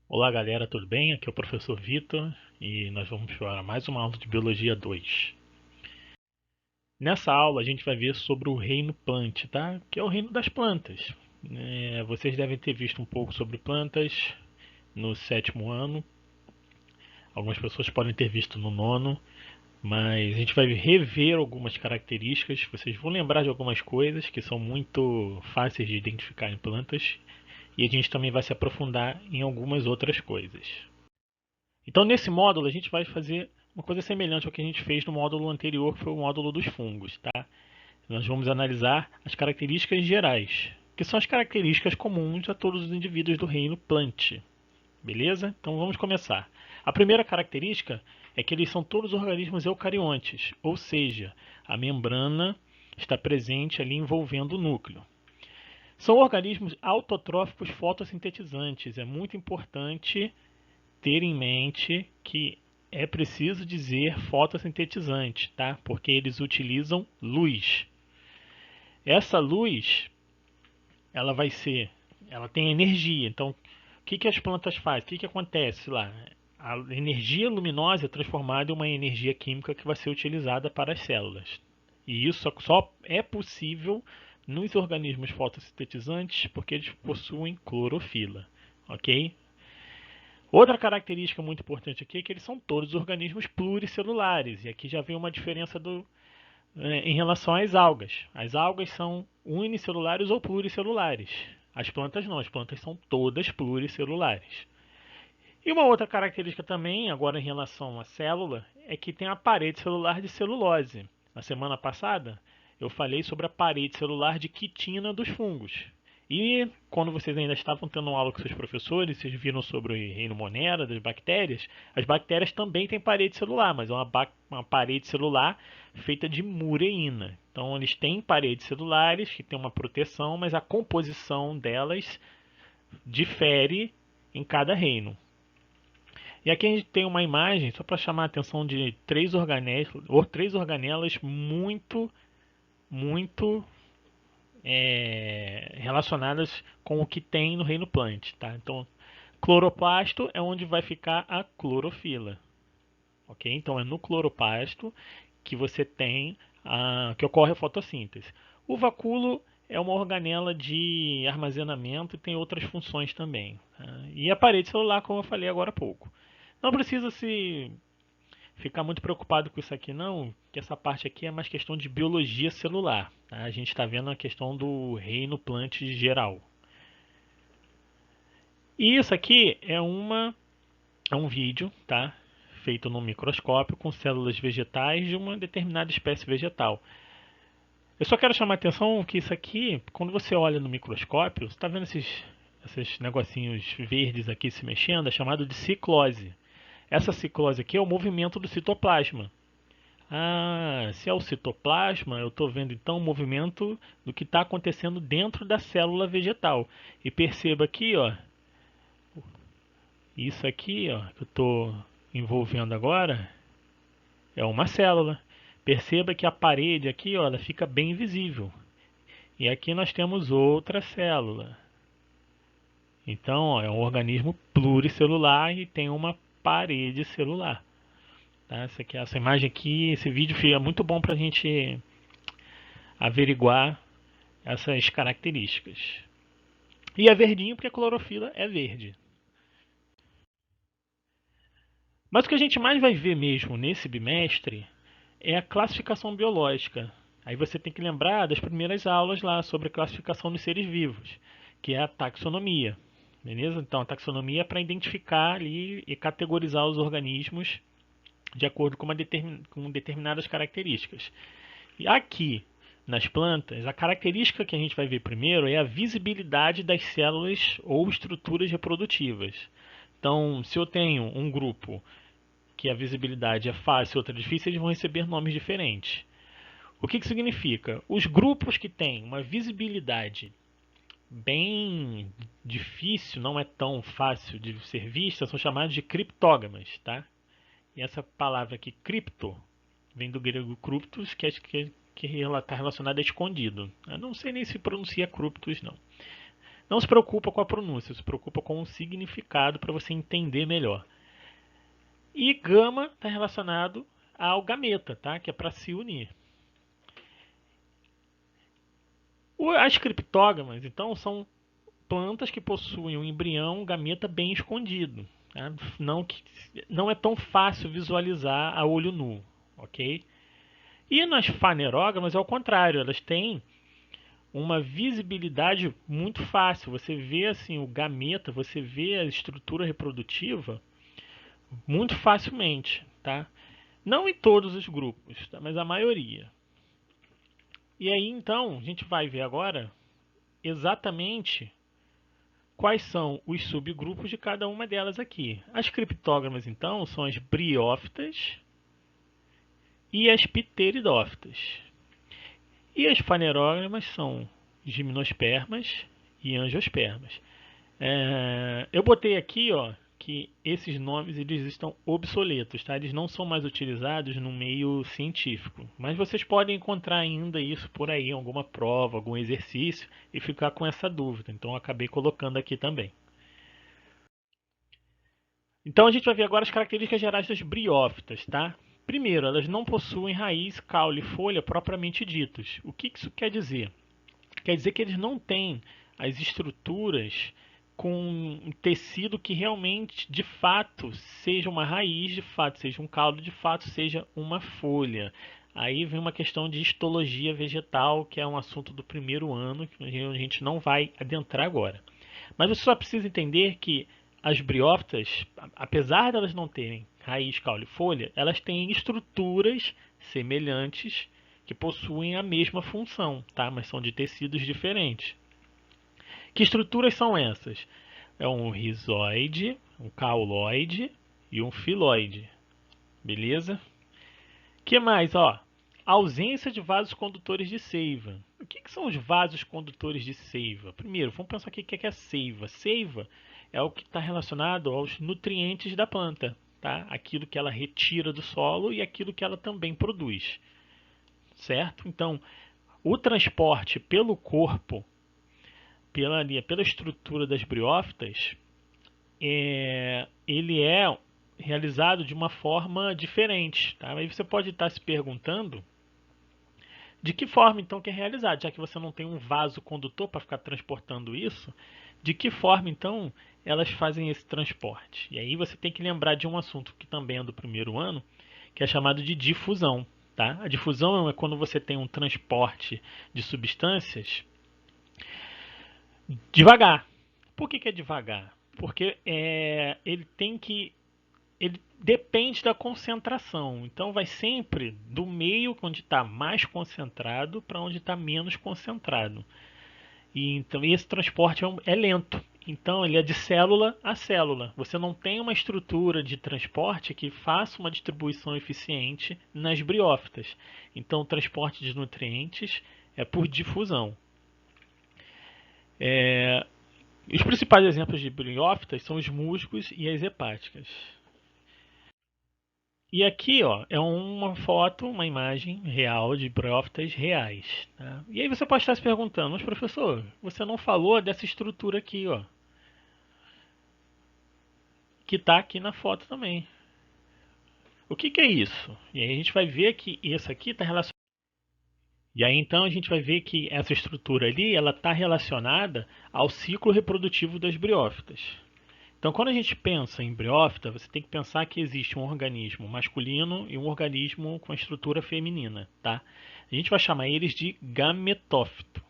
Olá galera, tudo bem? Aqui é o professor Vitor e nós vamos para mais uma aula de Biologia 2. Nessa aula a gente vai ver sobre o reino Plant, tá? Que é o reino das plantas. Vocês devem ter visto um pouco sobre plantas no sétimo ano, algumas pessoas podem ter visto no nono, mas a gente vai rever algumas características. Vocês vão lembrar de algumas coisas que são muito fáceis de identificar em plantas e a gente também vai se aprofundar em algumas outras coisas. Então, nesse módulo, a gente vai fazer uma coisa semelhante ao que a gente fez no módulo anterior, que foi o módulo dos fungos. Tá? Nós vamos analisar as características gerais, que são as características comuns a todos os indivíduos do reino Plant. Beleza? Então vamos começar. A primeira característica é que eles são todos organismos eucariontes, ou seja, a membrana está presente ali envolvendo o núcleo. São organismos autotróficos fotossintetizantes. É muito importante ter em mente que é preciso dizer fotossintetizante, tá? Porque eles utilizam luz. Essa luz, ela tem energia. Então, o que as plantas fazem? O que acontece lá? A energia luminosa é transformada em uma energia química que vai ser utilizada para as células. E isso só é possível nos organismos fotossintetizantes porque eles possuem clorofila, ok? Outra característica muito importante aqui é que eles são todos organismos pluricelulares. E aqui já vem uma diferença em relação às algas. As algas são unicelulares ou pluricelulares. As plantas não, as plantas são todas pluricelulares. E uma outra característica também, agora em relação à célula, é que tem a parede celular de celulose. Na semana passada, eu falei sobre a parede celular de quitina dos fungos. E quando vocês ainda estavam tendo aula com seus professores, vocês viram sobre o reino Monera, das bactérias. As bactérias também têm parede celular, mas é uma parede celular feita de mureína. Então, eles têm paredes celulares que têm uma proteção, mas a composição delas difere em cada reino. E aqui a gente tem uma imagem só para chamar a atenção de três organelas muito relacionadas com o que tem no reino plant. Tá? Então, cloroplasto é onde vai ficar a clorofila. Ok? Então, é no cloroplasto que você tem que ocorre a fotossíntese. O vacúolo é uma organela de armazenamento e tem outras funções também. Tá? E a parede celular, como eu falei agora há pouco. Não precisa se ficar muito preocupado com isso aqui não, que essa parte aqui é mais questão de biologia celular. Tá? A gente está vendo a questão do reino plant geral. E isso aqui é um vídeo, tá? Feito no microscópio com células vegetais de uma determinada espécie vegetal. Eu só quero chamar a atenção que isso aqui, quando você olha no microscópio, você está vendo esses negocinhos verdes aqui se mexendo, é chamado de ciclose. Essa ciclose aqui é o movimento do citoplasma. Ah, se é o citoplasma, eu estou vendo então o movimento do que está acontecendo dentro da célula vegetal. E perceba aqui, ó, isso aqui, ó, que eu estou envolvendo agora, é uma célula. Perceba que a parede aqui, ó, ela fica bem visível. E aqui nós temos outra célula. Então, ó, é um organismo pluricelular e tem uma parede celular. Tá? Essa imagem aqui, esse vídeo é muito bom para a gente averiguar essas características. E é verdinho porque a clorofila é verde. Mas o que a gente mais vai ver mesmo nesse bimestre é a classificação biológica. Aí você tem que lembrar das primeiras aulas lá sobre a classificação dos seres vivos, que é a taxonomia. Beleza? Então a taxonomia é para identificar ali e categorizar os organismos de acordo com determinadas características. E aqui, nas plantas, a característica que a gente vai ver primeiro é a visibilidade das células ou estruturas reprodutivas. Então, se eu tenho um grupo que a visibilidade é fácil e outra difícil, eles vão receber nomes diferentes. O que significa? Os grupos que têm uma visibilidade bem difícil, não é tão fácil de ser vista, são chamados de criptógamas. Tá? E essa palavra aqui, cripto, vem do grego cryptos, que está relacionado a escondido. Eu não sei nem se pronuncia cryptos, não. Não se preocupa com a pronúncia, se preocupa com o significado para você entender melhor. E gama está relacionado ao gameta, tá? Que é para se unir. As criptógamas, então, são plantas que possuem um embrião, um gameta bem escondido. Tá? Não é tão fácil visualizar a olho nu, ok? E nas fanerógamas é o contrário, elas têm uma visibilidade muito fácil. Você vê assim o gameta, você vê a estrutura reprodutiva muito facilmente, tá? Não em todos os grupos, tá? Mas a maioria. E aí então a gente vai ver agora exatamente quais são os subgrupos de cada uma delas aqui. As criptógamas então são as briófitas e as pteridófitas. E as fanerógamas são gimnospermas e angiospermas. Eu botei aqui, ó, que esses nomes eles estão obsoletos, tá? Eles não são mais utilizados no meio científico, mas vocês podem encontrar ainda isso por aí, em alguma prova, algum exercício e ficar com essa dúvida. Então eu acabei colocando aqui também. Então a gente vai ver agora as características gerais das briófitas, tá? Primeiro, elas não possuem raiz, caule e folha propriamente ditos. O que isso quer dizer? Quer dizer que eles não têm as estruturas com um tecido que realmente, de fato, seja uma raiz, de fato, seja um caule, de fato, seja uma folha. Aí vem uma questão de histologia vegetal, que é um assunto do primeiro ano, que a gente não vai adentrar agora. Mas você só precisa entender que as briófitas, apesar de elas não terem raiz, caule e folha, elas têm estruturas semelhantes que possuem a mesma função, tá? Mas são de tecidos diferentes. Que estruturas são essas? É um rizoide, um cauloide e um filoide. Beleza? Que mais? Ó, ausência de vasos condutores de seiva. O que são os vasos condutores de seiva? Primeiro, vamos pensar o que é seiva. Seiva é o que está relacionado aos nutrientes da planta, tá? Aquilo que ela retira do solo e aquilo que ela também produz, certo? Então, o transporte pelo corpo, pela estrutura das briófitas, ele é realizado de uma forma diferente. Tá? Aí você pode estar se perguntando de que forma então que é realizado, já que você não tem um vaso condutor para ficar transportando isso, de que forma então elas fazem esse transporte? E aí você tem que lembrar de um assunto que também é do primeiro ano, que é chamado de difusão. Tá? A difusão é quando você tem um transporte de substâncias devagar. Por que é devagar? Porque ele depende da concentração. Então vai sempre do meio onde está mais concentrado para onde está menos concentrado. E então esse transporte é lento. Então ele é de célula a célula. Você não tem uma estrutura de transporte que faça uma distribuição eficiente nas briófitas. Então o transporte de nutrientes é por difusão. Os principais exemplos de briófitas são os musgos e as hepáticas. E aqui, ó, é uma foto, uma imagem real de briófitas reais. Tá? E aí você pode estar se perguntando, mas professor, você não falou dessa estrutura aqui, ó, que está aqui na foto também. O que é isso? E aí a gente vai ver que isso aqui está relacionado. E aí então a gente vai ver que essa estrutura ali, ela está relacionada ao ciclo reprodutivo das briófitas. Então, quando a gente pensa em briófita, você tem que pensar que existe um organismo masculino e um organismo com estrutura feminina, tá? A gente vai chamar eles de gametófito,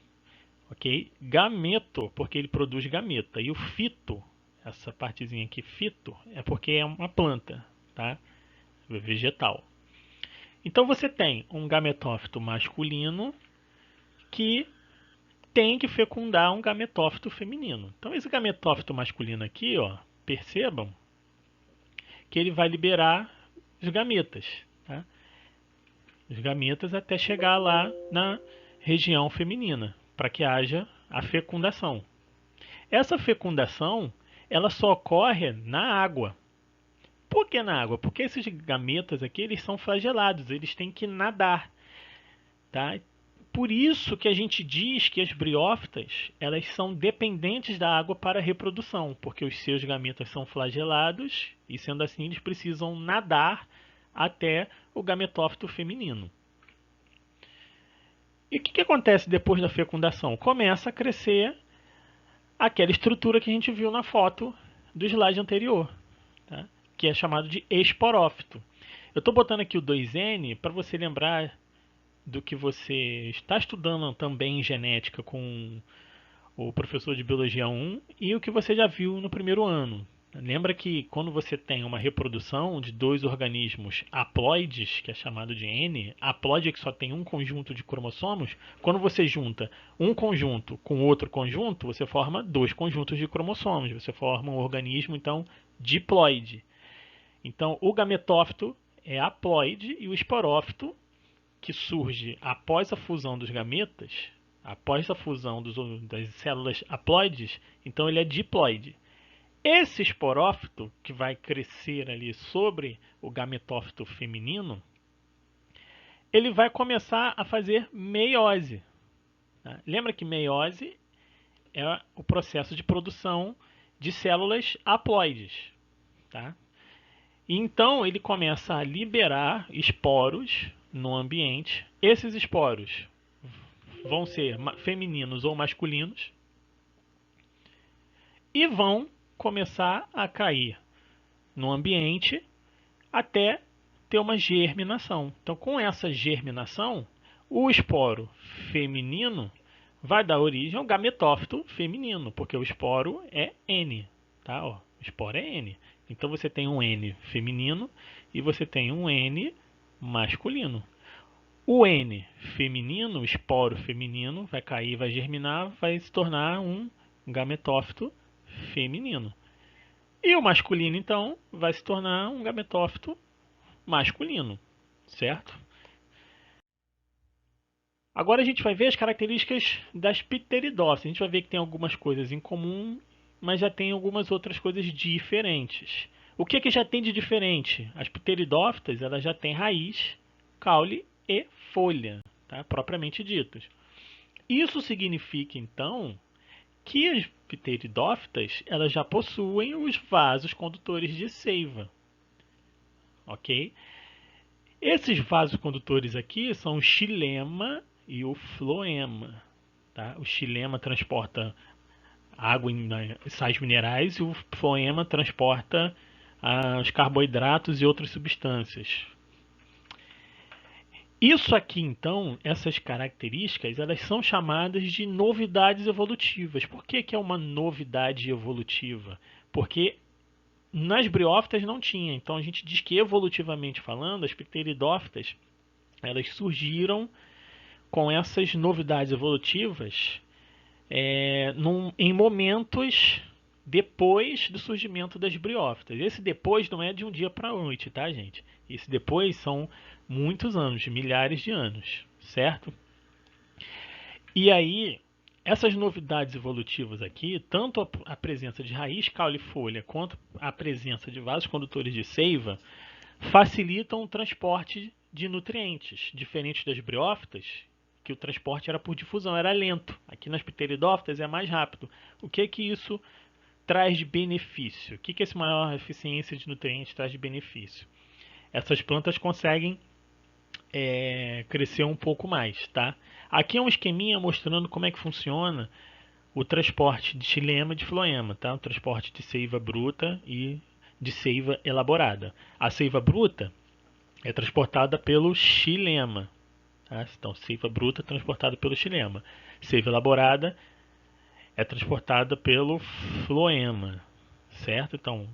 ok? Gameto, porque ele produz gameta, e o fito, essa partezinha aqui, fito, é porque é uma planta, tá? Vegetal. Então, você tem um gametófito masculino que tem que fecundar um gametófito feminino. Então, esse gametófito masculino aqui, ó, percebam que ele vai liberar os gametas, tá? Os gametas até chegar lá na região feminina, para que haja a fecundação. Essa fecundação, ela só ocorre na água. Por que na água? Porque esses gametas aqui, eles são flagelados, eles têm que nadar, tá? por isso que a gente diz que as briófitas elas são dependentes da água para a reprodução, porque os seus gametas são flagelados e, sendo assim, eles precisam nadar até o gametófito feminino. E o que acontece depois da fecundação? Começa a crescer aquela estrutura que a gente viu na foto do slide anterior, tá? Que é chamado de esporófito. Eu estou botando aqui o 2N para você lembrar do que você está estudando também em genética com o professor de biologia 1 e o que você já viu no primeiro ano. Lembra que quando você tem uma reprodução de dois organismos haploides, que é chamado de N, haploide é que só tem um conjunto de cromossomos, quando você junta um conjunto com outro conjunto, você forma dois conjuntos de cromossomos, você forma um organismo, então, diploide. Então, o gametófito é haploide e o esporófito, que surge após a fusão dos gametas, após a fusão das células haploides, então ele é diploide. Esse esporófito, que vai crescer ali sobre o gametófito feminino, ele vai começar a fazer meiose. Tá? Lembra que meiose é o processo de produção de células haploides. Tá? E então ele começa a liberar esporos no ambiente. Esses esporos vão ser femininos ou masculinos e vão começar a cair no ambiente até ter uma germinação. Então, com essa germinação, o esporo feminino vai dar origem ao gametófito feminino, porque o esporo é N, tá? Ó, o esporo é N. Então você tem um N feminino e você tem um N masculino. O N feminino, o esporo feminino, vai cair, vai germinar, vai se tornar um gametófito feminino. E o masculino, então, vai se tornar um gametófito masculino, certo? Agora a gente vai ver as características das pteridófitas. A gente vai ver que tem algumas coisas em comum, mas já tem algumas outras coisas diferentes. O que já tem de diferente? As pteridófitas, elas já têm raiz, caule e folha, tá? Propriamente ditas. Isso significa, então, que as pteridófitas elas já possuem os vasos condutores de seiva, ok? Esses vasos condutores aqui são o xilema e o floema. Tá? O xilema transporta água e sais minerais e o floema transporta os carboidratos e outras substâncias. Isso aqui, então, essas características, elas são chamadas de novidades evolutivas. Por que é uma novidade evolutiva? Porque nas briófitas não tinha. Então a gente diz que evolutivamente falando, as pteridófitas elas surgiram com essas novidades evolutivas em momentos depois do surgimento das briófitas. Esse depois não é de um dia para a noite, tá, gente? Esse depois são muitos anos, milhares de anos, certo? E aí, essas novidades evolutivas aqui, tanto a presença de raiz, caule e folha, quanto a presença de vasos condutores de seiva, facilitam o transporte de nutrientes, diferente das briófitas, que o transporte era por difusão, era lento. Aqui nas pteridófitas é mais rápido. O que isso traz de benefício? O que essa maior eficiência de nutrientes traz de benefício? Essas plantas conseguem crescer um pouco mais, tá? Aqui é um esqueminha mostrando como é que funciona o transporte de xilema e de floema, tá? O transporte de seiva bruta e de seiva elaborada. A seiva bruta é transportada pelo xilema, tá? Então, seiva bruta é transportada pelo xilema. Seiva elaborada é transportada pelo floema, certo? Então,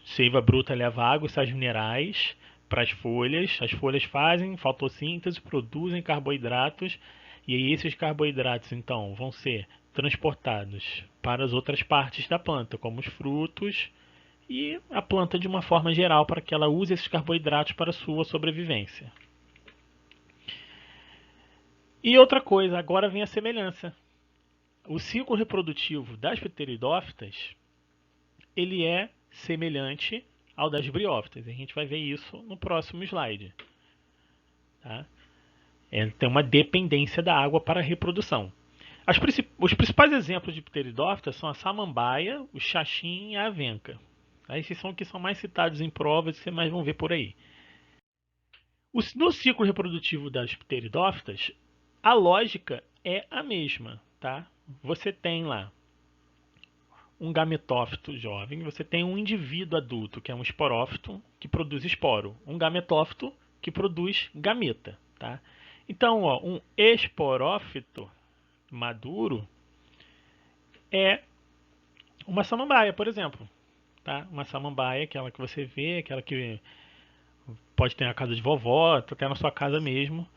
seiva bruta leva água e sais minerais para as folhas fazem fotossíntese, produzem carboidratos, e aí esses carboidratos então vão ser transportados para as outras partes da planta, como os frutos e a planta de uma forma geral, para que ela use esses carboidratos para a sua sobrevivência. E outra coisa, agora vem a semelhança. O ciclo reprodutivo das pteridófitas, ele é semelhante ao das briófitas. A gente vai ver isso no próximo slide. Tá? Tem uma dependência da água para a reprodução. Os principais exemplos de pteridófitas são a samambaia, o xaxim e a avenca. Esses são os que são mais citados em provas e vocês mais vão ver por aí. No ciclo reprodutivo das pteridófitas, a lógica é a mesma, tá? Você tem lá um gametófito jovem, você tem um indivíduo adulto, que é um esporófito, que produz esporo. Um gametófito, que produz gameta, tá? Então, ó, um esporófito maduro é uma samambaia, por exemplo. Tá? Uma samambaia, aquela que você vê, aquela que pode ter na casa de vovó, até na sua casa mesmo.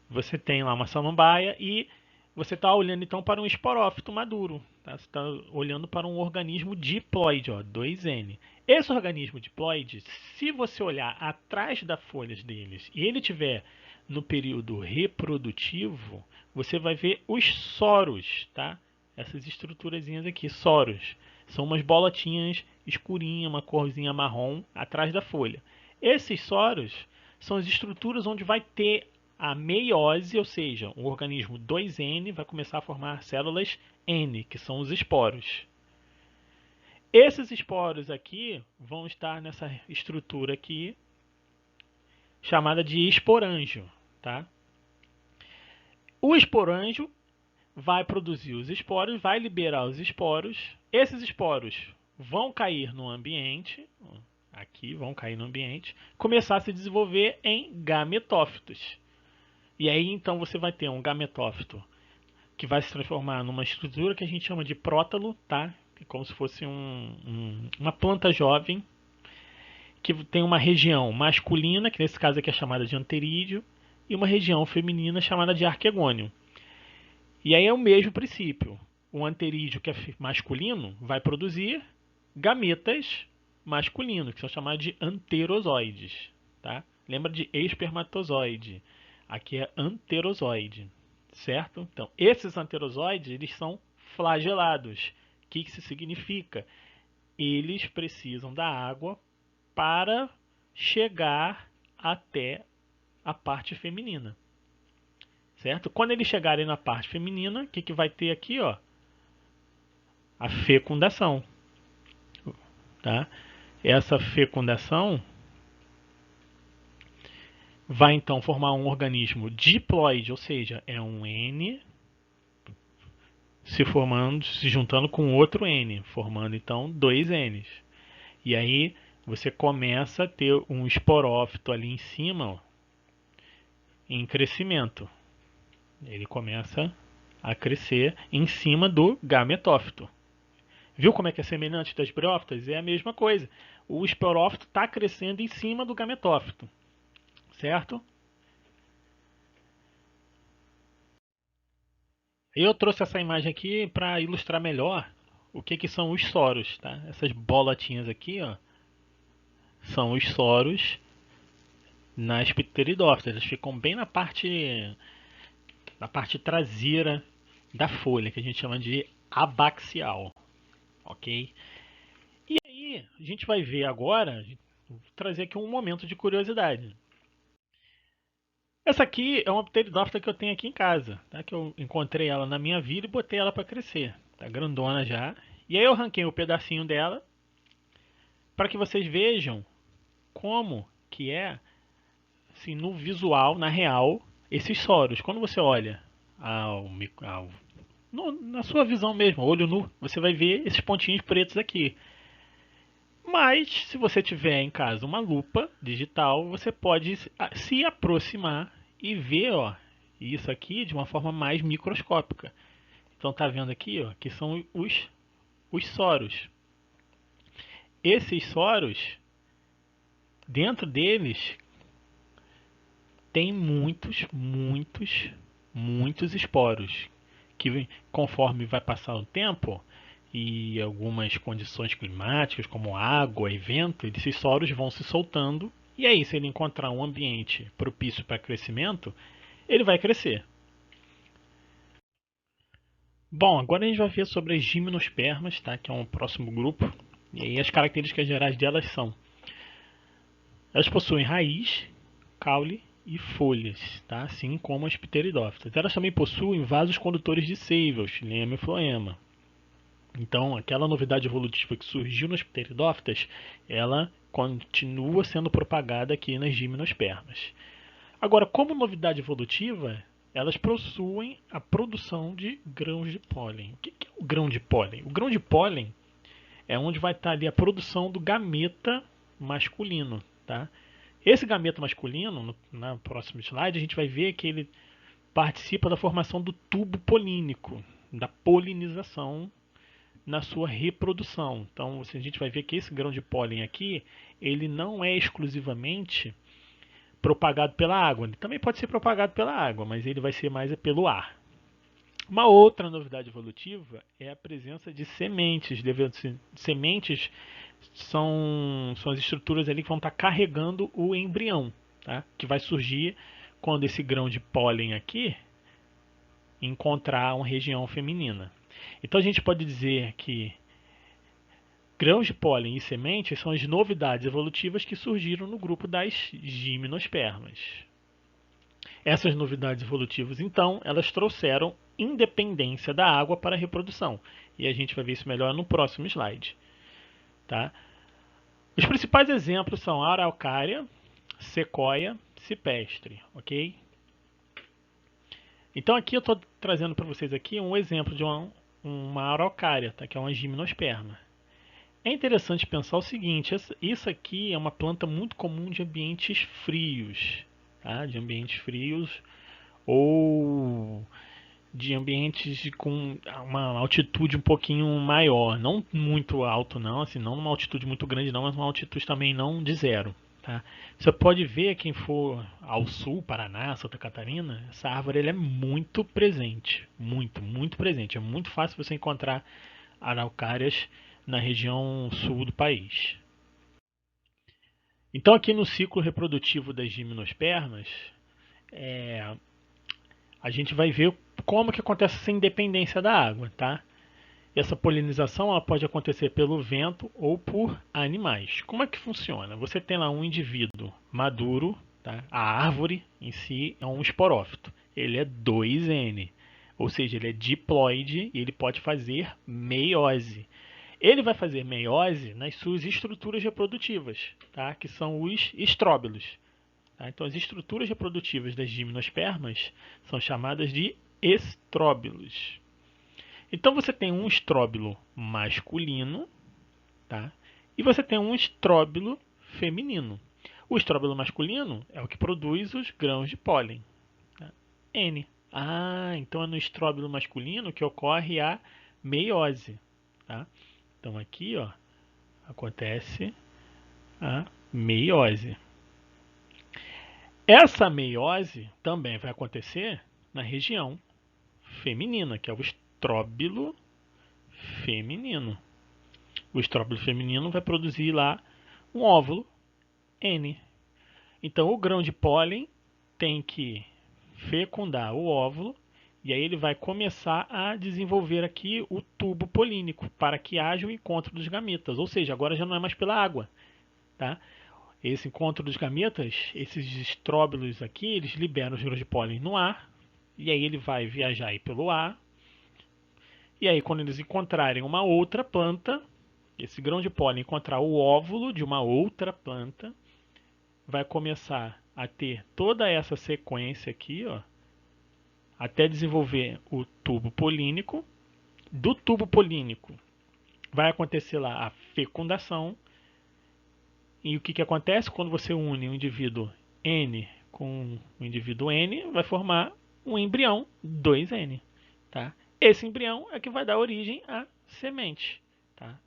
Você tem lá uma samambaia e você está olhando então para um esporófito maduro. Tá? Você está olhando para um organismo diploide, ó, 2N. Esse organismo diploide, se você olhar atrás das folhas deles e ele tiver no período reprodutivo, você vai ver os soros, tá? Essas estruturazinhas aqui, soros. São umas bolotinhas escurinhas, uma corzinha marrom atrás da folha. Esses soros são as estruturas onde vai ter a meiose, ou seja, o organismo 2N vai começar a formar células N, que são os esporos. Esses esporos aqui vão estar nessa estrutura aqui, chamada de esporângio. Tá? O esporângio vai produzir os esporos, vai liberar os esporos. Esses esporos vão cair no ambiente, aqui vão cair no ambiente, começar a se desenvolver em gametófitos. E aí então você vai ter um gametófito que vai se transformar numa estrutura que a gente chama de prótalo, tá? Como se fosse uma planta jovem que tem uma região masculina, que nesse caso aqui é chamada de anterídeo, e uma região feminina chamada de arquegônio. E aí é o mesmo princípio. O anterídeo, que é masculino, vai produzir gametas masculinos, que são chamados de anterozoides. Tá? Lembra de espermatozoide. Aqui é anterozoide. Certo? Então, esses anterozoides eles são flagelados. O que isso significa? Eles precisam da água para chegar até a parte feminina. Certo? Quando eles chegarem na parte feminina, o que vai ter aqui? Ó? A fecundação. Tá? Essa fecundação vai então formar um organismo diploide, ou seja, é um N se juntando com outro N, formando então dois Ns. E aí você começa a ter um esporófito ali em cima, ó, em crescimento. Ele começa a crescer em cima do gametófito. Viu como é que é semelhante das briófitas? É a mesma coisa. O esporófito está crescendo em cima do gametófito. Certo? Eu trouxe essa imagem aqui para ilustrar melhor o que são os soros. Tá? Essas bolotinhas aqui, ó, são os soros nas pteridófitas. Elas ficam bem na parte traseira da folha, que a gente chama de abaxial. Ok? E aí, a gente vai ver agora, vou trazer aqui um momento de curiosidade. Essa aqui é uma pteridófita que eu tenho aqui em casa, tá? Que eu encontrei ela na minha vida e botei ela para crescer. Tá grandona já. E aí eu arranquei um pedacinho dela para que vocês vejam como que é, assim, no visual, na real, esses soros. Quando você olha na sua visão mesmo, olho nu, você vai ver esses pontinhos pretos aqui. Mas, se você tiver em casa uma lupa digital, você pode se aproximar e ver, ó, isso aqui de uma forma mais microscópica. Então tá vendo aqui, ó, que são os soros. Esses soros, dentro deles, tem muitos esporos que, conforme vai passar o tempo e algumas condições climáticas, como água e vento, esses soros vão se soltando. E aí, se ele encontrar um ambiente propício para crescimento, ele vai crescer. Bom, agora a gente vai ver sobre as gimnospermas, tá? Que é um próximo grupo. E aí as características gerais delas são: elas possuem raiz, caule e folhas, tá? Assim como as pteridófitas. Elas também possuem vasos condutores de seiva, o xilema e o floema. Então, aquela novidade evolutiva que surgiu nas pteridófitas, ela continua sendo propagada aqui nas gimnospermas. Agora, como novidade evolutiva, elas possuem a produção de grãos de pólen. O que é o grão de pólen? O grão de pólen é onde vai estar ali a produção do gameta masculino, tá? Esse gameta masculino, na próxima slide, a gente vai ver que ele participa da formação do tubo polínico, da polinização na sua reprodução. Então, a gente vai ver que esse grão de pólen aqui, ele não é exclusivamente propagado pela água. Ele também pode ser propagado pela água, mas ele vai ser mais pelo ar. Uma outra novidade evolutiva é a presença de sementes. Sementes são as estruturas ali que vão estar carregando o embrião, tá? Que vai surgir quando esse grão de pólen aqui encontrar uma região feminina. Então a gente pode dizer que grãos de pólen e sementes são as novidades evolutivas que surgiram no grupo das gimnospermas. Essas novidades evolutivas, então, elas trouxeram independência da água para a reprodução. E a gente vai ver isso melhor no próximo slide. Tá? Os principais exemplos são a araucária, sequoia, cipestre. Ok? Então aqui eu estou trazendo para vocês aqui um exemplo de uma araucária, tá? Que é uma gimnosperma. É interessante pensar o seguinte, isso aqui é uma planta muito comum de ambientes frios, tá? De ambientes frios ou de ambientes com uma altitude um pouquinho maior, não muito alto não, assim, não uma altitude muito grande não, mas uma altitude também não de zero. Tá? Você pode ver, quem for ao sul, Paraná, Santa Catarina, essa árvore ela é muito presente, muito presente. É muito fácil você encontrar araucárias na região sul do país. Então aqui no ciclo reprodutivo das gimnospermas, a gente vai ver como que acontece essa independência da água, tá? Essa polinização ela pode acontecer pelo vento ou por animais. Como é que funciona? Você tem lá um indivíduo maduro, tá? A árvore em si é um esporófito. Ele é 2N, ou seja, ele é diploide e ele pode fazer meiose. Ele vai fazer meiose nas suas estruturas reprodutivas, tá? Que são os estróbilos. Tá? Então, as estruturas reprodutivas das gimnospermas são chamadas de estróbilos. Então, você tem um estróbilo masculino, tá? E você tem um estróbilo feminino. O estróbilo masculino é o que produz os grãos de pólen, tá? N. Então é no estróbilo masculino que ocorre a meiose. Tá? Então aqui ó, acontece a meiose. Essa meiose também vai acontecer na região feminina, que é o estróbilo feminino. O estróbilo feminino vai produzir lá um óvulo N. Então o grão de pólen tem que fecundar o óvulo e aí ele vai começar a desenvolver aqui o tubo polínico para que haja o encontro dos gametas. Ou seja, agora já não é mais pela água, tá? Esse encontro dos gametas, esses estróbilos aqui, eles liberam os grãos de pólen no ar e aí ele vai viajar aí pelo ar. E aí quando eles encontrarem uma outra planta, esse grão de pólen encontrar o óvulo de uma outra planta, vai começar a ter toda essa sequência aqui, ó, até desenvolver o tubo polínico. Do tubo polínico vai acontecer lá a fecundação. E o que acontece quando você une o indivíduo N com o indivíduo N? Vai formar um embrião 2N. Tá? Esse embrião é que vai dar origem à semente. Tá?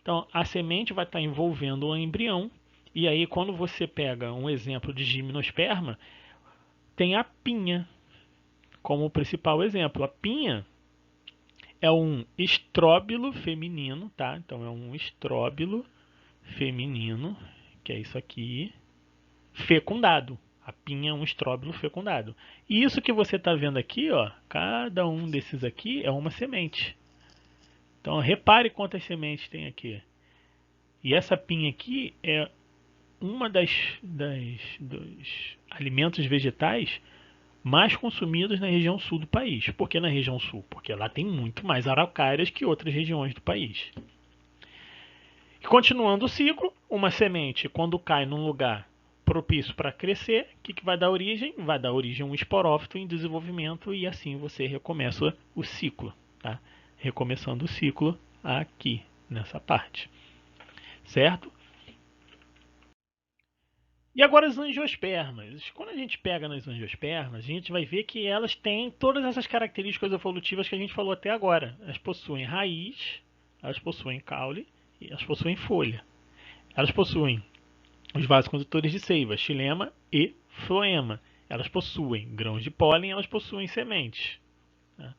Então, a semente vai estar envolvendo o embrião. E aí, quando você pega um exemplo de gimnosperma, tem a pinha como principal exemplo. A pinha é um estróbilo feminino, tá? Então, é um estróbilo feminino, que é isso aqui, fecundado. A pinha é um estróbilo fecundado. E isso que você está vendo aqui, ó, cada um desses aqui é uma semente. Então, repare quantas sementes tem aqui. E essa pinha aqui é dos alimentos vegetais mais consumidos na região sul do país. Por que na região sul? Porque lá tem muito mais araucárias que outras regiões do país. E continuando o ciclo, uma semente, quando cai num lugar propício para crescer, o que vai dar origem? Vai dar origem a um esporófito em desenvolvimento e assim você recomeça o ciclo. Tá? Recomeçando o ciclo aqui, nessa parte. Certo? E agora as angiospermas. Quando a gente pega nas angiospermas, a gente vai ver que elas têm todas essas características evolutivas que a gente falou até agora. Elas possuem raiz, elas possuem caule e elas possuem folha. Elas possuem os vasocondutores de seiva, xilema e floema. Elas possuem grãos de pólen, elas possuem sementes. Tá?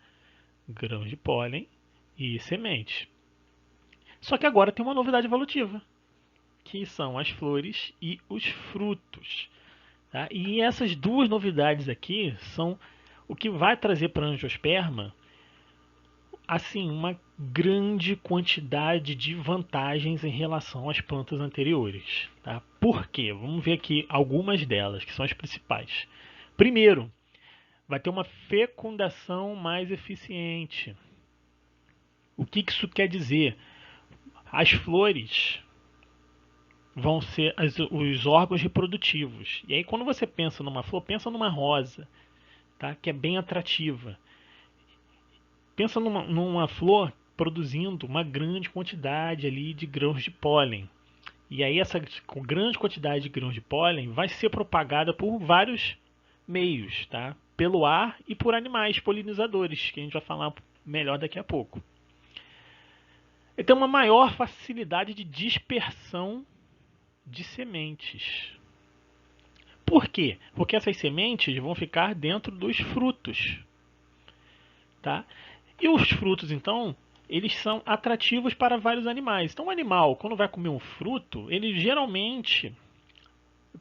Grãos de pólen e sementes. Só que agora tem uma novidade evolutiva, que são as flores e os frutos. Tá? E essas duas novidades aqui são o que vai trazer para a angiosperma assim, uma grande quantidade de vantagens em relação às plantas anteriores. Tá? Por quê? Vamos ver aqui algumas delas, que são as principais. Primeiro, vai ter uma fecundação mais eficiente. O que isso quer dizer? As flores vão ser os órgãos reprodutivos. E aí, quando você pensa numa flor, pensa numa rosa, tá? Que é bem atrativa. Pensa numa flor produzindo uma grande quantidade ali de grãos de pólen. E aí essa grande quantidade de grãos de pólen vai ser propagada por vários meios, tá? Pelo ar e por animais polinizadores, que a gente vai falar melhor daqui a pouco. Ele tem uma maior facilidade de dispersão de sementes. Por quê? Porque essas sementes vão ficar dentro dos frutos, tá? E os frutos, então, eles são atrativos para vários animais. Então, o animal, quando vai comer um fruto, ele geralmente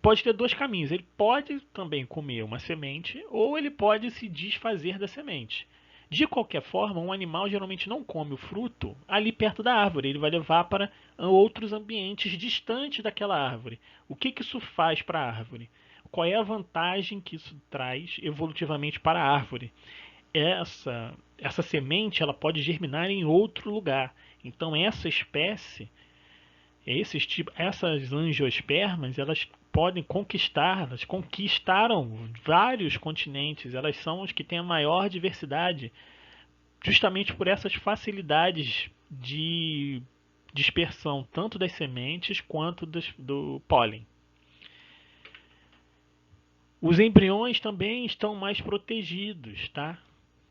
pode ter dois caminhos. Ele pode também comer uma semente ou ele pode se desfazer da semente. De qualquer forma, um animal geralmente não come o fruto ali perto da árvore. Ele vai levar para outros ambientes distantes daquela árvore. O que isso faz para a árvore? Qual é a vantagem que isso traz evolutivamente para a árvore? Essa semente ela pode germinar em outro lugar. Então essa espécie, essas angiospermas, elas podem conquistar, elas conquistaram vários continentes. Elas são os que têm a maior diversidade, justamente por essas facilidades de dispersão tanto das sementes quanto do pólen. Os embriões também estão mais protegidos, tá?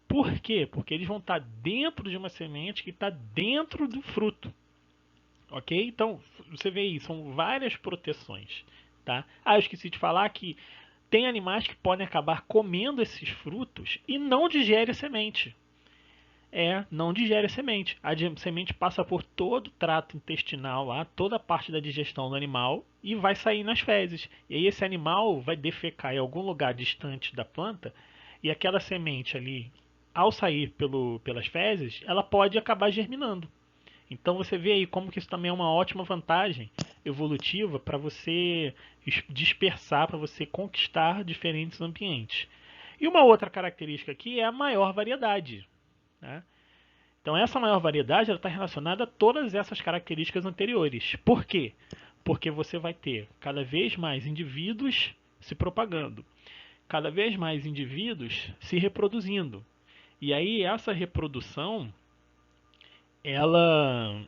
Por quê? Porque eles vão estar dentro de uma semente que está dentro do fruto. Ok? Então, você vê aí, são várias proteções. Tá? Eu esqueci de falar que tem animais que podem acabar comendo esses frutos e não digerem a semente. Não digere a semente. A semente passa por todo o trato intestinal lá, toda a parte da digestão do animal e vai sair nas fezes. E aí esse animal vai defecar em algum lugar distante da planta e aquela semente ali, ao sair pelas fezes, ela pode acabar germinando. Então você vê aí como que isso também é uma ótima vantagem evolutiva para você dispersar, para você conquistar diferentes ambientes. E uma outra característica aqui é a maior variedade. Né? Então essa maior variedade está relacionada a todas essas características anteriores. Por quê? Porque você vai ter cada vez mais indivíduos se propagando, cada vez mais indivíduos se reproduzindo. E aí essa reprodução, ela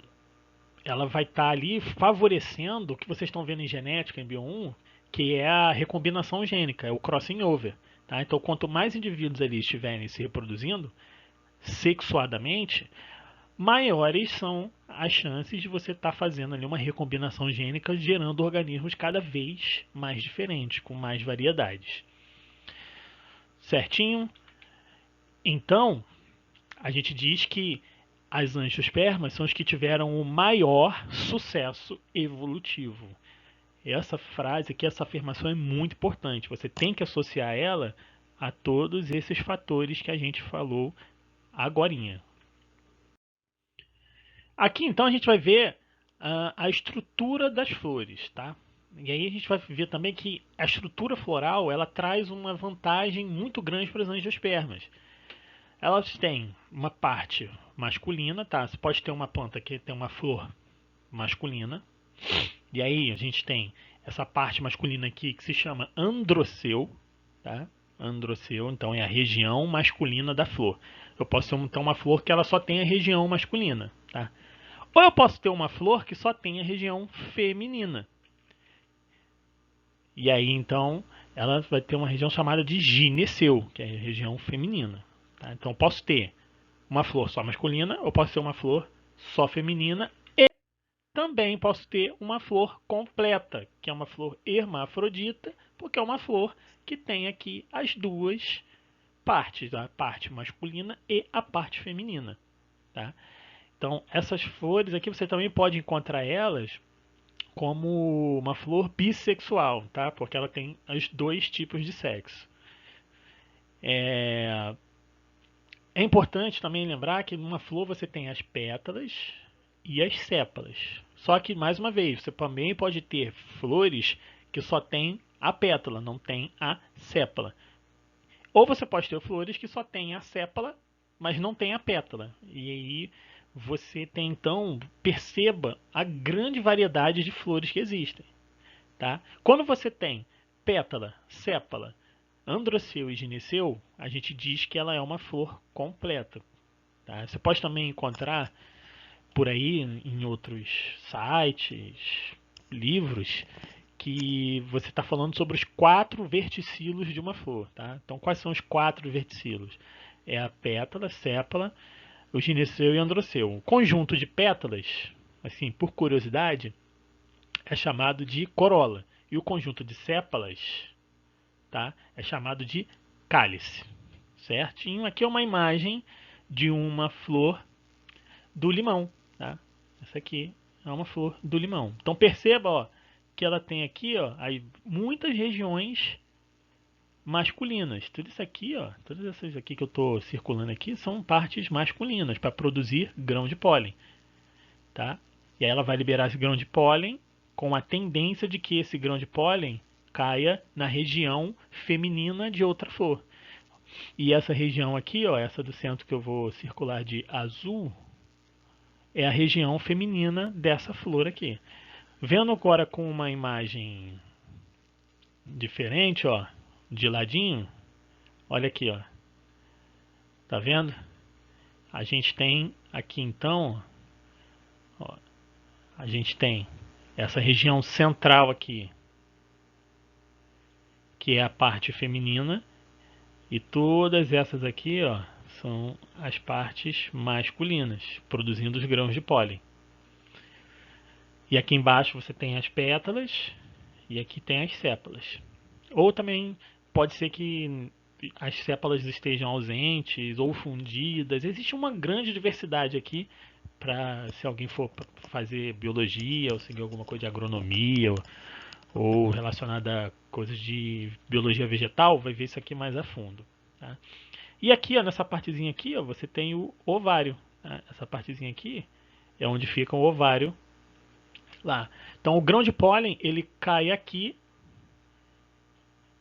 vai estar ali favorecendo o que vocês estão vendo em genética, em Bio1, que é a recombinação gênica, é o crossing over. Tá? Então quanto mais indivíduos ali estiverem se reproduzindo sexuadamente, maiores são as chances de você estar fazendo ali uma recombinação gênica, gerando organismos cada vez mais diferentes, com mais variedades. Certinho? Então, a gente diz que as angiospermas são os que tiveram o maior sucesso evolutivo. Essa frase aqui, essa afirmação é muito importante. Você tem que associar ela a todos esses fatores que a gente falou agorinha. Aqui então a gente vai ver a estrutura das flores, tá? E aí a gente vai ver também que a estrutura floral ela traz uma vantagem muito grande para as angiospermas. Elas têm uma parte masculina, tá? Você pode ter uma planta que tem uma flor masculina. E aí a gente tem essa parte masculina aqui que se chama androceu, tá? Androceu, então é a região masculina da flor. Eu posso ter então uma flor que ela só tem a região masculina, tá? Ou eu posso ter uma flor que só tem a região feminina. E aí então ela vai ter uma região chamada de gineceu, que é a região feminina. Tá? Então eu posso ter uma flor só masculina, ou posso ter uma flor só feminina, e também posso ter uma flor completa, que é uma flor hermafrodita, porque é uma flor que tem aqui as duas partes, a parte masculina e a parte feminina. Tá? Então essas flores aqui você também pode encontrar elas como uma flor bissexual, tá? Porque ela tem os dois tipos de sexo. É, é importante também lembrar que numa flor você tem as pétalas e as sépalas. Só que, mais uma vez, você também pode ter flores que só tem a pétala, não tem a sépala. Ou você pode ter flores que só tem a sépala, mas não tem a pétala. E aí você tem então, perceba a grande variedade de flores que existem. Tá? Quando você tem pétala, sépala, androceu e gineceu, a gente diz que ela é uma flor completa. Tá? Você pode também encontrar por aí em outros sites, livros, que você está falando sobre os 4 verticilos de uma flor. Tá? Então, quais são os 4 verticilos? É a pétala, sépala, o gineceu e o androceu. O conjunto de pétalas, assim, por curiosidade, é chamado de corola. E o conjunto de sépalas, tá, é chamado de cálice. Certinho? Aqui é uma imagem de uma flor do limão. Tá? Essa aqui é uma flor do limão. Então perceba, ó, que ela tem aqui, ó, aí muitas regiões masculinas. Tudo isso aqui, ó, todas essas aqui que eu estou circulando aqui são partes masculinas para produzir grão de pólen, tá? E aí ela vai liberar esse grão de pólen com a tendência de que esse grão de pólen caia na região feminina de outra flor. E essa região aqui, ó, essa do centro que eu vou circular de azul, é a região feminina dessa flor aqui. Vendo agora com uma imagem diferente, ó, de ladinho, olha aqui, ó. Tá vendo? A gente tem aqui então, ó, a gente tem essa região central aqui, que é a parte feminina, e todas essas aqui, ó, são as partes masculinas, produzindo os grãos de pólen. E aqui embaixo você tem as pétalas e aqui tem as sépalas. Ou também pode ser que as sépalas estejam ausentes ou fundidas. Existe uma grande diversidade aqui para se alguém for fazer biologia ou seguir alguma coisa de agronomia ou relacionada a coisas de biologia vegetal, vai ver isso aqui mais a fundo. Tá? E aqui, ó, nessa partezinha aqui, ó, você tem o ovário. Tá? Essa partezinha aqui é onde fica o ovário lá. Então o grão de pólen ele cai aqui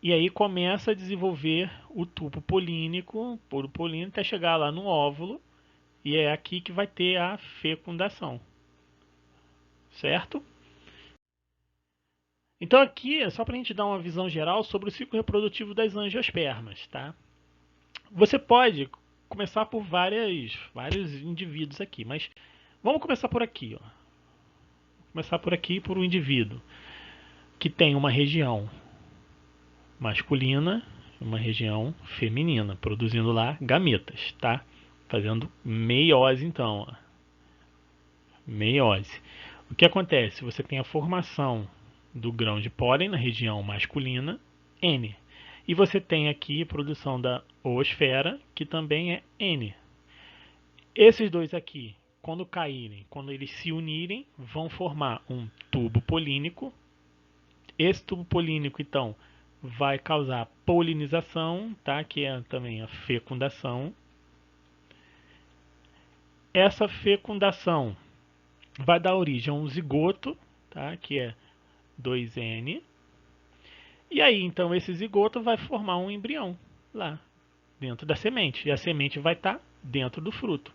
e aí começa a desenvolver o tubo polínico, poro polínico, até chegar lá no óvulo e é aqui que vai ter a fecundação, certo? Então aqui é só para a gente dar uma visão geral sobre o ciclo reprodutivo das angiospermas, tá? Você pode começar por vários indivíduos aqui, mas vamos começar por aqui, ó. Começar por aqui por um indivíduo que tem uma região masculina e uma região feminina, produzindo lá gametas, tá? Fazendo meiose então, ó. Meiose. O que acontece? Você tem a formação do grão de pólen na região masculina, N. E você tem aqui a produção da oosfera, que também é N. Esses dois aqui, quando caírem, quando eles se unirem, vão formar um tubo polínico. Esse tubo polínico, então, vai causar polinização, tá? Que é também a fecundação. Essa fecundação vai dar origem a um zigoto, tá? Que é 2N. E aí, então, esse zigoto vai formar um embrião lá dentro da semente. E a semente vai estar dentro do fruto.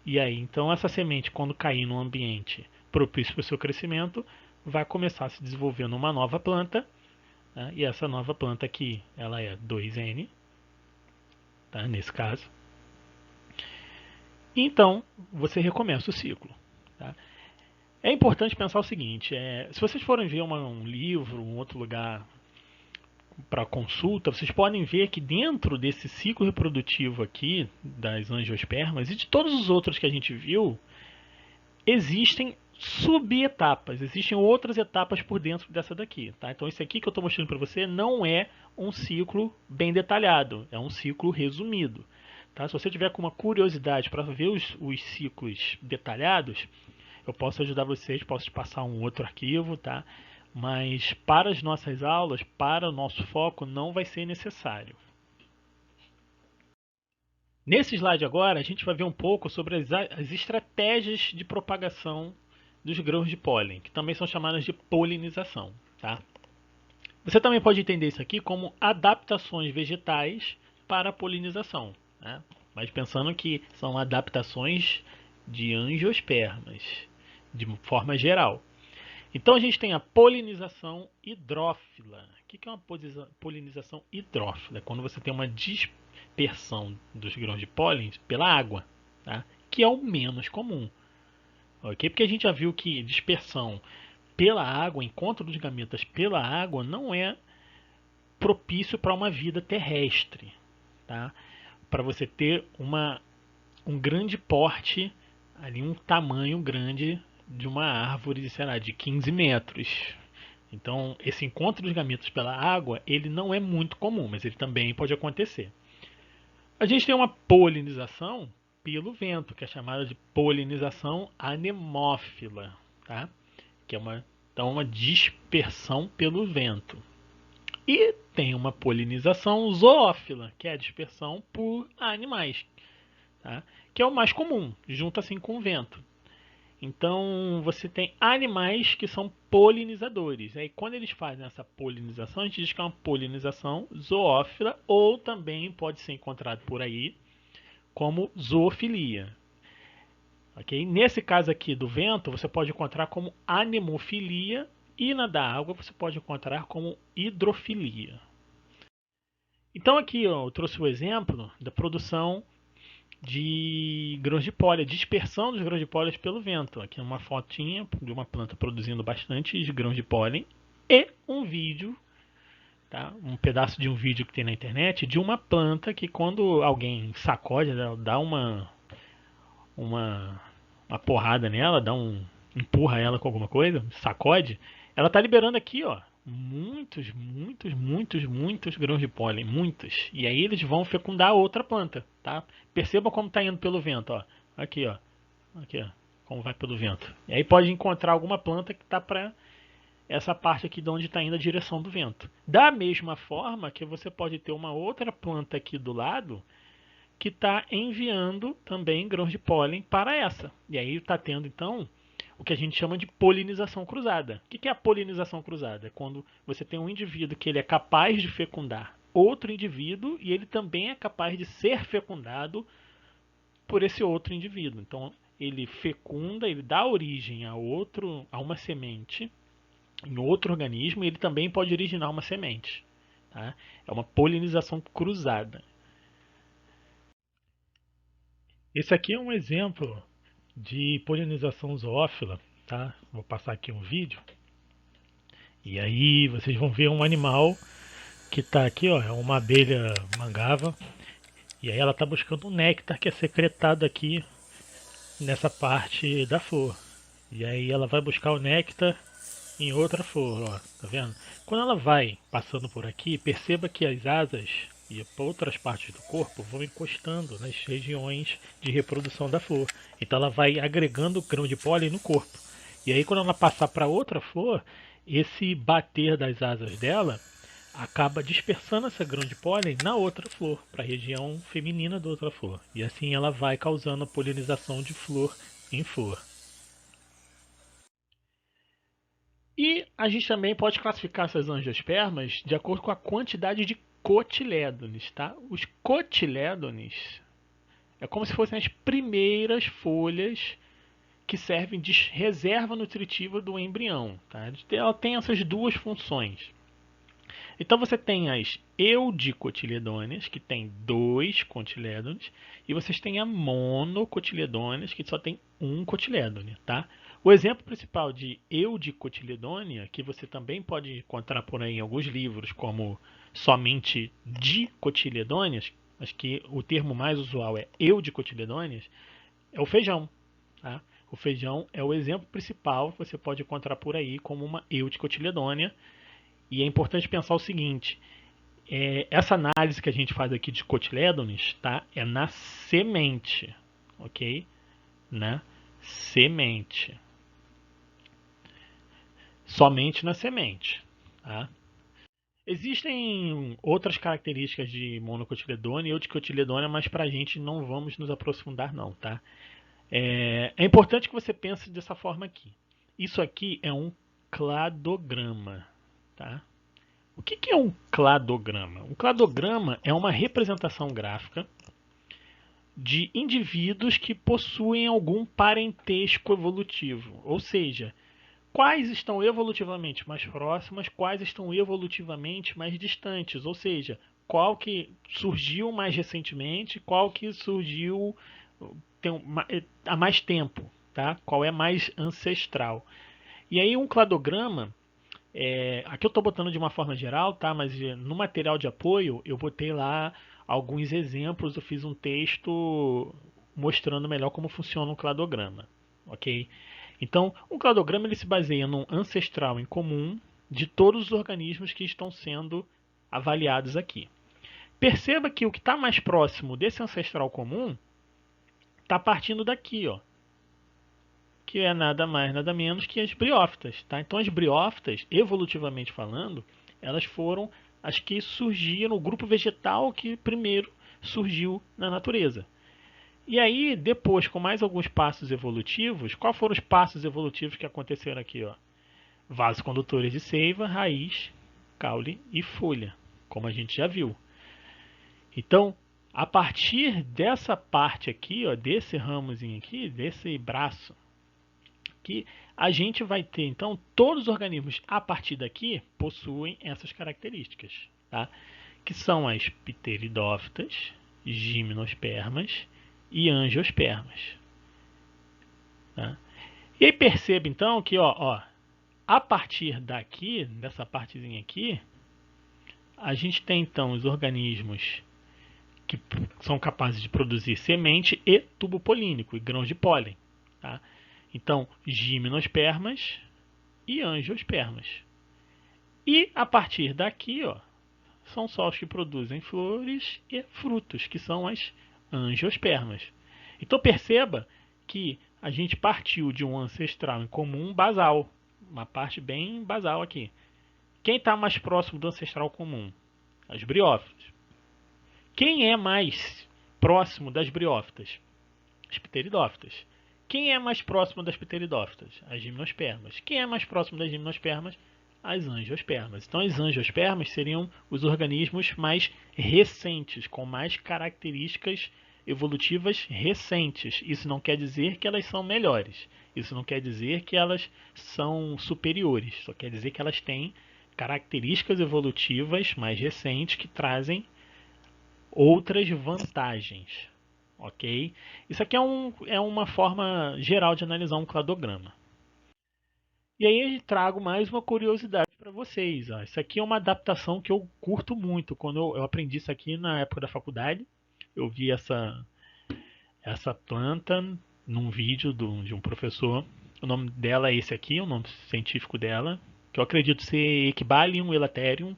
E aí, então, essa semente, quando cair num ambiente propício para o seu crescimento, vai começar a se desenvolver numa nova planta. Tá? E essa nova planta aqui, ela é 2N, tá? Nesse caso. Então, você recomeça o ciclo. Tá? É importante pensar o seguinte, se vocês forem ver um livro, um outro lugar para consulta, vocês podem ver que dentro desse ciclo reprodutivo aqui, das angiospermas e de todos os outros que a gente viu, existem subetapas, existem outras etapas por dentro dessa daqui. Tá? Então esse aqui que eu estou mostrando para você não é um ciclo bem detalhado, é um ciclo resumido. Tá? Se você tiver com uma curiosidade para ver os ciclos detalhados, eu posso ajudar vocês, posso te passar um outro arquivo, tá? Mas para as nossas aulas, para o nosso foco, não vai ser necessário. Nesse slide agora, a gente vai ver um pouco sobre as estratégias de propagação dos grãos de pólen, que também são chamadas de polinização. Tá? Você também pode entender isso aqui como adaptações vegetais para a polinização, né? Mas pensando que são adaptações de angiospermas, de forma geral. Então a gente tem a polinização hidrófila. O que é uma polinização hidrófila? É quando você tem uma dispersão dos grãos de pólen pela água, tá? Que é o menos comum. Okay? Porque a gente já viu que dispersão pela água, encontro dos gametas pela água, não é propício para uma vida terrestre. Tá? Para você ter um grande porte, ali um tamanho grande de uma árvore, sei lá, de 15 metros. Então, esse encontro dos gametas pela água, ele não é muito comum, mas ele também pode acontecer. A gente tem uma polinização pelo vento, que é chamada de polinização anemófila, tá? Que é uma dispersão pelo vento. E tem uma polinização zoófila, que é a dispersão por animais, tá? Que é o mais comum, junto assim com o vento. Então você tem animais que são polinizadores. Aí quando eles fazem essa polinização, a gente diz que é uma polinização zoófila ou também pode ser encontrado por aí como zoofilia. Okay? Nesse caso aqui do vento, você pode encontrar como anemofilia e na da água você pode encontrar como hidrofilia. Então aqui ó, eu trouxe o exemplo da produção de grãos de pólen, dispersão dos grãos de pólen pelo vento. Aqui é uma fotinha de uma planta produzindo bastante grãos de pólen e um vídeo, tá? Um pedaço de um vídeo que tem na internet de uma planta que quando alguém sacode, dá uma porrada nela, empurra ela com alguma coisa, sacode, ela está liberando aqui, ó, muitos grãos de pólen, muitos. E aí eles vão fecundar outra planta, tá? Percebam como está indo pelo vento, ó. Aqui, ó. Aqui, ó. Como vai pelo vento. E aí pode encontrar alguma planta que está para essa parte aqui de onde está indo a direção do vento. Da mesma forma que você pode ter uma outra planta aqui do lado que está enviando também grãos de pólen para essa. E aí está tendo então o que a gente chama de polinização cruzada. O que é a polinização cruzada? É quando você tem um indivíduo que ele é capaz de fecundar outro indivíduo e ele também é capaz de ser fecundado por esse outro indivíduo. Então ele fecunda, ele dá origem a uma semente em outro organismo e ele também pode originar uma semente. Tá? É uma polinização cruzada. Esse aqui é um exemplo de polinização zoófila, tá? Vou passar aqui um vídeo. E aí vocês vão ver um animal que está aqui, ó, é uma abelha mangava. E aí ela está buscando um néctar que é secretado aqui nessa parte da flor. E aí ela vai buscar o néctar em outra flor, ó, tá vendo? Quando ela vai passando por aqui, perceba que as asas e outras partes do corpo vão encostando nas regiões de reprodução da flor. Então ela vai agregando grão de pólen no corpo. E aí quando ela passar para outra flor, esse bater das asas dela acaba dispersando essa grão de pólen na outra flor, para a região feminina da outra flor. E assim ela vai causando a polinização de flor em flor. E A gente também pode classificar essas angiospermas de acordo com a quantidade de cotilédones, tá? Os cotilédones é como se fossem as primeiras folhas que servem de reserva nutritiva do embrião, tá? Ela tem essas duas funções. Então você tem as eudicotiledôneas, que tem dois cotilédones, e vocês têm a monocotiledôneas, que só tem um cotilédone, tá? O exemplo principal de eudicotiledônea, que você também pode encontrar por aí em alguns livros, como somente dicotiledôneas, mas que o termo mais usual é eudicotiledôneas, é o feijão, tá? O feijão é o exemplo principal que você pode encontrar por aí como uma eudicotiledônea. E é importante pensar o seguinte: essa análise que a gente faz aqui de cotilédones, tá? É na semente, ok? Na semente, somente na semente, tá? Existem outras características de monocotiledônea e eudicotiledônea, mas para a gente não vamos nos aprofundar não, tá? É importante que você pense dessa forma aqui. Isso aqui é um cladograma, tá? O que é um cladograma? Um cladograma é uma representação gráfica de indivíduos que possuem algum parentesco evolutivo, ou seja, quais estão evolutivamente mais próximas, quais estão evolutivamente mais distantes, ou seja, qual que surgiu mais recentemente, qual que surgiu há mais tempo, tá? Qual é mais ancestral. E aí um cladograma, aqui eu estou botando de uma forma geral, tá? Mas no material de apoio eu botei lá alguns exemplos, eu fiz um texto mostrando melhor como funciona um cladograma, ok? Então, um cladograma ele se baseia num ancestral em comum de todos os organismos que estão sendo avaliados aqui. Perceba que o que está mais próximo desse ancestral comum está partindo daqui, ó, que é nada mais, nada menos que as briófitas. Tá? Então, as briófitas, evolutivamente falando, elas foram as que surgiram, o grupo vegetal que primeiro surgiu na natureza. E aí, depois, com mais alguns passos evolutivos, quais foram os passos evolutivos que aconteceram aqui? Ó? Vasos condutores de seiva, raiz, caule e folha, como a gente já viu. Então, a partir dessa parte aqui, ó, desse ramozinho aqui, desse braço, que a gente vai ter, então, todos os organismos a partir daqui possuem essas características, tá? Que são as pteridófitas, gimnospermas e angiospermas. Tá? E aí perceba, então, que a partir daqui, dessa partezinha aqui, a gente tem, então, os organismos que são capazes de produzir semente e tubo polínico, e grãos de pólen. Tá? Então, gimnospermas e angiospermas. E a partir daqui, ó, são só os que produzem flores e frutos, que são as angiospermas. Então perceba que a gente partiu de um ancestral em comum basal, uma parte bem basal aqui. Quem está mais próximo do ancestral comum? As briófitas. Quem é mais próximo das briófitas? As pteridófitas. Quem é mais próximo das pteridófitas? As gimnospermas. Quem é mais próximo das gimnospermas? As angiospermas. Então, as angiospermas seriam os organismos mais recentes, com mais características evolutivas recentes. Isso não quer dizer que elas são melhores. Isso não quer dizer que elas são superiores. Só quer dizer que elas têm características evolutivas mais recentes que trazem outras vantagens. Ok? Isso aqui é uma forma geral de analisar um cladograma. E aí eu trago mais uma curiosidade para vocês. Ó. Isso aqui é uma adaptação que eu curto muito. Quando eu aprendi isso aqui na época da faculdade, eu vi essa planta num vídeo de um professor. O nome dela é esse aqui, o nome científico dela, que eu acredito ser Ecbalium elaterium.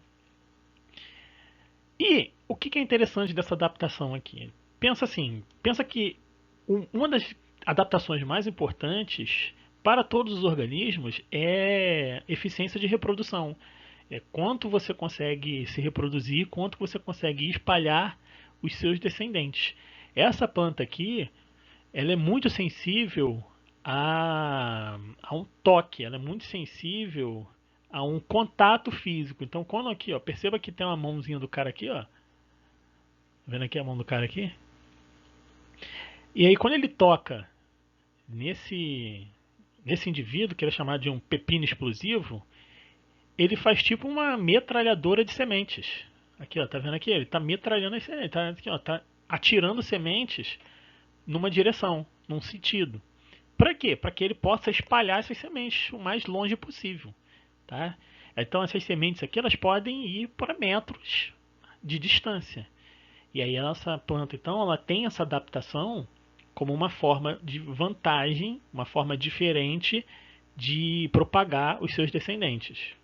E o que é interessante dessa adaptação aqui? Pensa assim, pensa que uma das adaptações mais importantes para todos os organismos é eficiência de reprodução. É quanto você consegue se reproduzir, quanto você consegue espalhar os seus descendentes. Essa planta aqui, ela é muito sensível a um toque, ela é muito sensível a um contato físico. Então, quando aqui, ó, perceba que tem uma mãozinha do cara aqui, ó. Tá vendo aqui a mão do cara aqui? E aí, quando ele toca nesse indivíduo, que ele é chamado de um pepino explosivo, ele faz tipo uma metralhadora de sementes. Aqui, ó, tá vendo aqui? Ele tá metralhando as sementes, tá, aqui, ó, tá atirando sementes numa direção, num sentido. Para quê? Para que ele possa espalhar essas sementes o mais longe possível, tá? Então essas sementes aqui elas podem ir para metros de distância. E aí essa planta então ela tem essa adaptação como uma forma de vantagem, uma forma diferente de propagar os seus descendentes.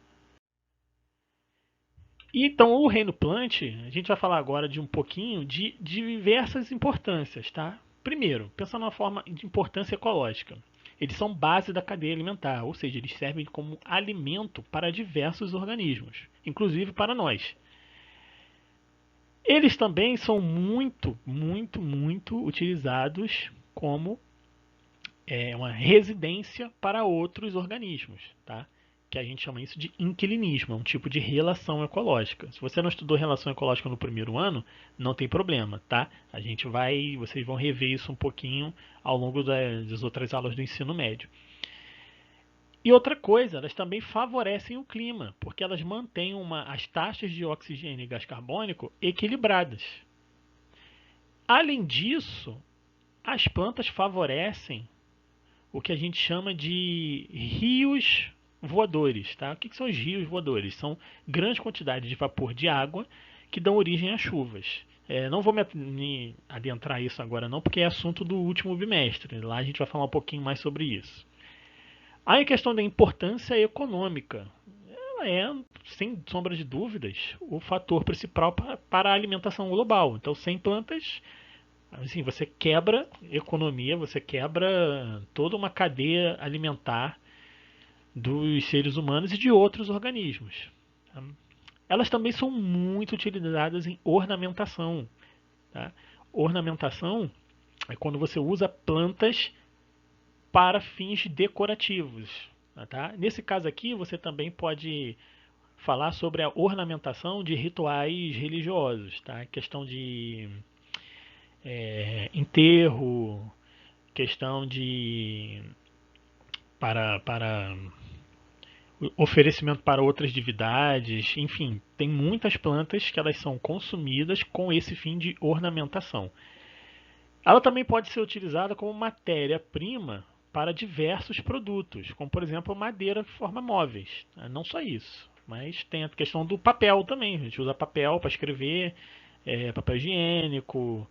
E então o reino plant, a gente vai falar agora de um pouquinho de diversas importâncias, tá? Primeiro, pensando numa forma de importância ecológica. Eles são base da cadeia alimentar, ou seja, eles servem como alimento para diversos organismos, inclusive para nós. Eles também são muito utilizados como uma residência para outros organismos, tá? Que a gente chama isso de inquilinismo, é um tipo de relação ecológica. Se você não estudou relação ecológica no primeiro ano, não tem problema, tá? Vocês vão rever isso um pouquinho ao longo das outras aulas do ensino médio. E outra coisa, elas também favorecem o clima, porque elas mantêm as taxas de oxigênio e gás carbônico equilibradas. Além disso, as plantas favorecem o que a gente chama de rios voadores. Tá? O que são os rios voadores? São grandes quantidades de vapor de água que dão origem a chuvas. Não vou me adentrar isso agora não, porque é assunto do último bimestre. Lá a gente vai falar um pouquinho mais sobre isso. Aí a questão da importância econômica. Ela é, sem sombra de dúvidas, o fator principal para a alimentação global. Então, sem plantas, assim, você quebra economia, você quebra toda uma cadeia alimentar dos seres humanos e de outros organismos. Elas também são muito utilizadas em ornamentação. Tá? Ornamentação é quando você usa plantas para fins decorativos. Tá? Nesse caso aqui, você também pode falar sobre a ornamentação de rituais religiosos, tá? Questão de enterro, questão de para oferecimento para outras divindades, enfim, tem muitas plantas que elas são consumidas com esse fim de ornamentação. Ela também pode ser utilizada como matéria-prima para diversos produtos, como por exemplo madeira que forma móveis. Não só isso, mas tem a questão do papel também. A gente usa papel para escrever, papel higiênico,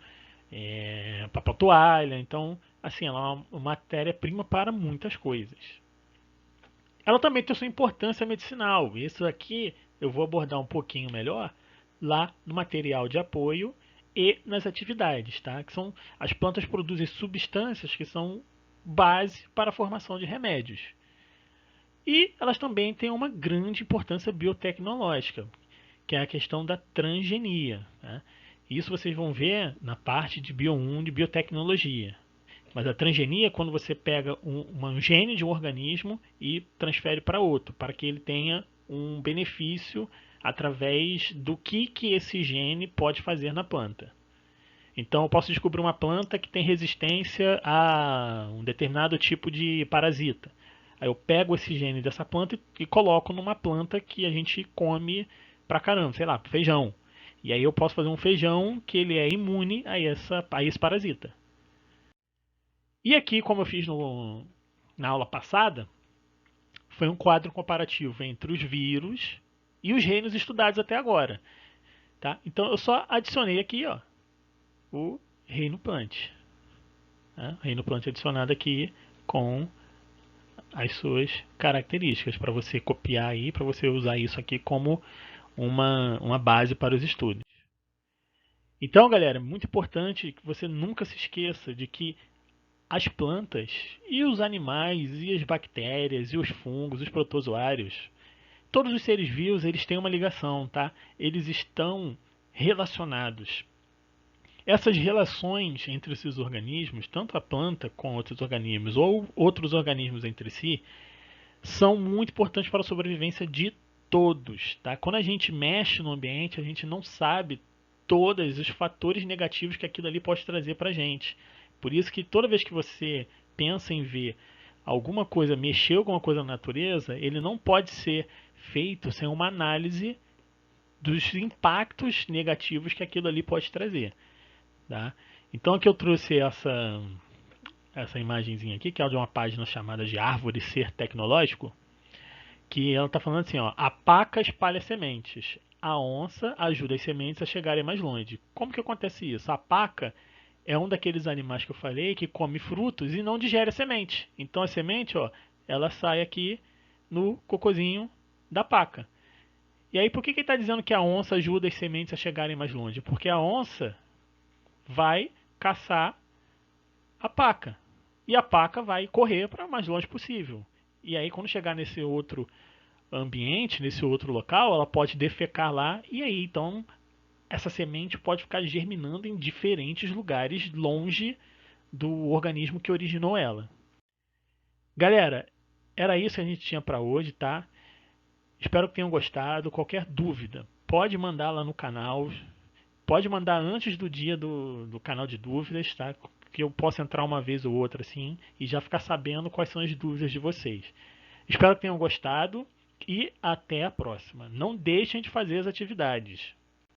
papel toalha. Então, assim, ela é uma matéria-prima para muitas coisas. Ela também tem sua importância medicinal. Isso aqui eu vou abordar um pouquinho melhor lá no material de apoio e nas atividades, tá? Que são as plantas produzem substâncias que são base para a formação de remédios. E elas também têm uma grande importância biotecnológica, que é a questão da transgenia. Tá? Isso vocês vão ver na parte de Bio 1 de biotecnologia. Mas a transgenia é quando você pega um gene de um organismo e transfere para outro, para que ele tenha um benefício através do que esse gene pode fazer na planta. Então eu posso descobrir uma planta que tem resistência a um determinado tipo de parasita. Aí eu pego esse gene dessa planta e coloco numa planta que a gente come pra caramba, sei lá, feijão. E aí eu posso fazer um feijão que ele é imune a esse parasita. E aqui, como eu fiz na aula passada, foi um quadro comparativo entre os vírus e os reinos estudados até agora. Tá? Então eu só adicionei aqui ó, o reino plant. Tá? Reino plant adicionado aqui com as suas características para você copiar aí, para você usar isso aqui como uma base para os estudos. Então, galera, é muito importante que você nunca se esqueça de que as plantas e os animais e as bactérias e os fungos, os protozoários, todos os seres vivos, eles têm uma ligação, tá? Eles estão relacionados. Essas relações entre esses organismos, tanto a planta com outros organismos ou outros organismos entre si, são muito importantes para a sobrevivência de todos, tá? Quando a gente mexe no ambiente, a gente não sabe todos os fatores negativos que aquilo ali pode trazer para a gente. Por isso que toda vez que você pensa em ver alguma coisa, mexer alguma coisa na natureza, ele não pode ser feito sem uma análise dos impactos negativos que aquilo ali pode trazer, tá? Então aqui eu trouxe essa imagenzinha aqui, que é de uma página chamada de Árvore Ser Tecnológico, que ela está falando assim, ó, a paca espalha sementes, a onça ajuda as sementes a chegarem mais longe. Como que acontece isso? A paca é um daqueles animais que eu falei que come frutos e não digere a semente. Então a semente, ó, ela sai aqui no cocozinho da paca. E aí por que ele está dizendo que a onça ajuda as sementes a chegarem mais longe? Porque a onça vai caçar a paca. E a paca vai correr para o mais longe possível. E aí quando chegar nesse outro ambiente, nesse outro local, ela pode defecar lá e aí então essa semente pode ficar germinando em diferentes lugares longe do organismo que originou ela. Galera, era isso que a gente tinha para hoje, tá? Espero que tenham gostado. Qualquer dúvida, pode mandar lá no canal. Pode mandar antes do dia do canal de dúvidas, tá? Que eu possa entrar uma vez ou outra assim e já ficar sabendo quais são as dúvidas de vocês. Espero que tenham gostado e até a próxima. Não deixem de fazer as atividades.